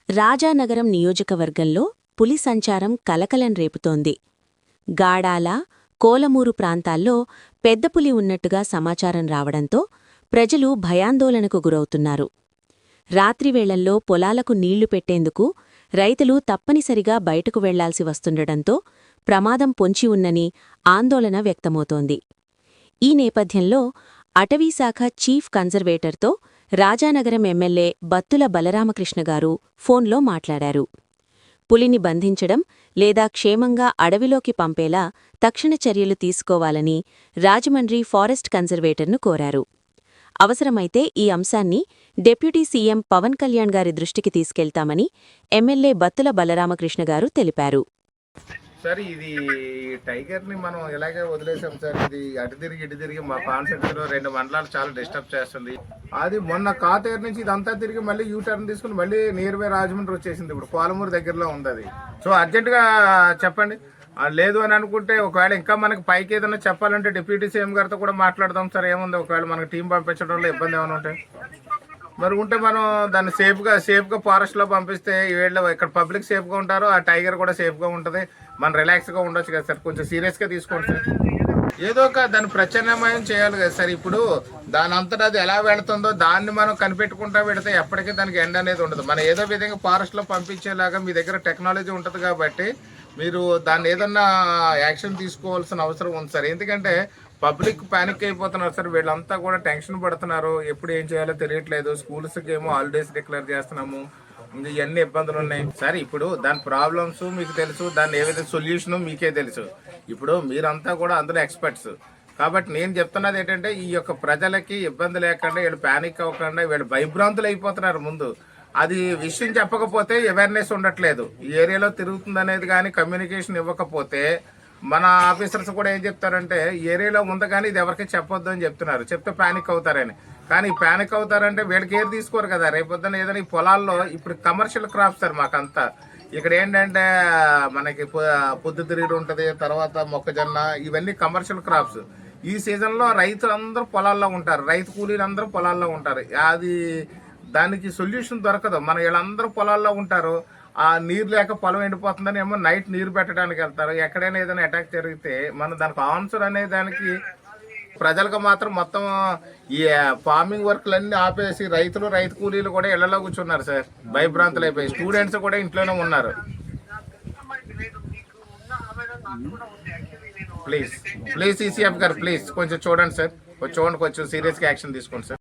రాజానగరం నియోజకవర్గంలో పులి సంచారం కలకలం రేపుతోంది. గాడాల, కోలమూరు ప్రాంతాల్లో పెద్ద పులి ఉన్నట్టుగా సమాచారం రావడంతో ప్రజలు భయాందోళనకు గురవుతున్నారు. రాత్రివేళల్లో పొలాలకు నీళ్లు పెట్టేందుకు రైతులు తప్పనిసరిగా బయటకు వెళ్లాల్సి వస్తుండటంతో ప్రమాదం పొంచి ఉన్నని ఆందోళన వ్యక్తమవుతోంది. ఈ నేపథ్యంలో అటవీశాఖ చీఫ్ కన్జర్వేటర్తో రాజానగరం ఎమ్మెల్యే బత్తుల బలరామకృష్ణగారు ఫోన్లో మాట్లాడారు. పులిని బంధించడం లేదా క్షేమంగా అడవిలోకి పంపేలా తక్షణ చర్యలు తీసుకోవాలని రాజమండ్రి ఫారెస్ట్ కన్జర్వేటర్ను కోరారు. అవసరమైతే ఈ అంశాన్ని డిప్యూటీ సీఎం పవన్ కళ్యాణ్ గారి దృష్టికి తీసుకెళ్తామని ఎమ్మెల్యే బత్తుల బలరామకృష్ణగారు తెలిపారు. సార్, ఇది టైగర్ని మనం ఇలాగే వదిలేసాం సార్. ఇది అటు తిరిగి మా కాన్సెప్ట్లో 2 మండలాలు చాలా డిస్టర్బ్ చేస్తుంది. అది మొన్న కాతేరు నుంచి ఇదంతా తిరిగి మళ్ళీ యూటర్న్ తీసుకుని మళ్ళీ నియర్ బై రాజమండ్రి వచ్చేసింది. ఇప్పుడు కోలమూరు దగ్గరలో ఉంది అది. సో అర్జెంటుగా చెప్పండి. లేదు అని అనుకుంటే ఒకవేళ ఇంకా మనకి పైకి ఏదైనా చెప్పాలంటే డిప్యూటీ సీఎం గారితో కూడా మాట్లాడదాం సార్. ఏముంది, ఒకవేళ మనకి టీం పంపించడంలో ఇబ్బంది ఏమైనా ఉంటాయి మరి ఉంటే మనం దాన్ని సేఫ్గా ఫారెస్ట్లో పంపిస్తే వీళ్ళు ఇక్కడ పబ్లిక్ సేఫ్గా ఉంటారు, ఆ టైగర్ కూడా సేఫ్గా ఉంటుంది, మనం రిలాక్స్గా ఉండొచ్చు కదా సార్. కొంచెం సీరియస్గా తీసుకోండి సార్. ఏదో ఒక దాన్ని ప్రత్యామ్నాయం చేయాలి కదా సార్. ఇప్పుడు దాని అంతటా అది ఎలా వెళుతుందో దాన్ని మనం కనిపెట్టుకుంటా పెడితే ఎప్పటికీ దానికి ఎండ్ అనేది ఉండదు. మనం ఏదో విధంగా ఫారెస్ట్లో పంపించేలాగా మీ దగ్గర టెక్నాలజీ ఉంటుంది కాబట్టి మీరు దాన్ని ఏదన్నా యాక్షన్ తీసుకోవాల్సిన అవసరం ఉంది సార్. ఎందుకంటే పబ్లిక్ ప్యానిక్ అయిపోతున్నారు సార్. వీళ్ళంతా కూడా టెన్షన్ పడుతున్నారు. ఎప్పుడు ఏం చేయాలో తెలియట్లేదు. స్కూల్స్కి ఏమో హాలిడేస్ డిక్లేర్ చేస్తున్నాము. ఇవన్నీ ఇబ్బందులు ఉన్నాయి సార్. ఇప్పుడు దాని ప్రాబ్లమ్స్ మీకు తెలుసు, దాన్ని ఏ విధంగా సొల్యూషన్ మీకే తెలుసు. ఇప్పుడు మీరంతా కూడా అందులో ఎక్స్పర్ట్స్ కాబట్టి నేను చెప్తున్నది ఏంటంటే ఈ యొక్క ప్రజలకి ఇబ్బంది లేకుండా వీళ్ళు ప్యానిక్ అవ్వకుండా వీళ్ళు భయభ్రాంతులు అయిపోతున్నారు. ముందు అది విషయం చెప్పకపోతే అవేర్నెస్ ఉండట్లేదు. ఈ ఏరియాలో తిరుగుతుంది అనేది కానీ కమ్యూనికేషన్ ఇవ్వకపోతే మన ఆఫీసర్స్ కూడా ఏం చెప్తారంటే ఈ ఏరియాలో ఉంది కానీ ఇది ఎవరికి చెప్పొద్దు అని చెప్తున్నారు. చెప్తే ప్యానిక్ అవుతారని. కానీ ప్యానిక్ అవుతారంటే వీళ్ళకి ఏది తీసుకోరు కదా. రేపొద్దున ఏదైనా ఈ పొలాల్లో ఇప్పుడు కమర్షియల్ క్రాప్స్ సార్ మాకంతా. ఇక్కడ ఏంటంటే మనకి పొద్దుతిరుగుడు ఉంటుంది, తర్వాత మొక్కజొన్న, ఇవన్నీ కమర్షియల్ క్రాప్స్. ఈ సీజన్లో రైతులందరూ పొలాల్లో ఉంటారు, రైతు కూలీలందరూ పొలాల్లో ఉంటారు. అది దానికి సొల్యూషన్ దొరకదు. మన వీళ్ళందరూ పొలాల్లో ఉంటారు, ఆ నీరు లేక పొలం ఎండిపోతుందని ఏమో నైట్ నీరు పెట్టడానికి వెళ్తారు. ఎక్కడైనా ఏదైనా అటాక్ జరిగితే మనం దానికి ఆన్సర్ అనే దానికి ప్రజలకు మాత్రం మొత్తం ఈ ఫార్మింగ్ వర్క్లన్నీ ఆపేసి రైతు కూలీలు కూడా ఇళ్లలో కూర్చున్నారు సార్. భయభ్రాంతులు అయిపోయి స్టూడెంట్స్ కూడా ఇంట్లోనే ఉన్నారు. ప్లీజ్ సీసీఎఫ్ గారు ప్లీజ్ కొంచెం చూడండి సార్. కొంచెం సీరియస్గా యాక్షన్ తీసుకోండి సార్.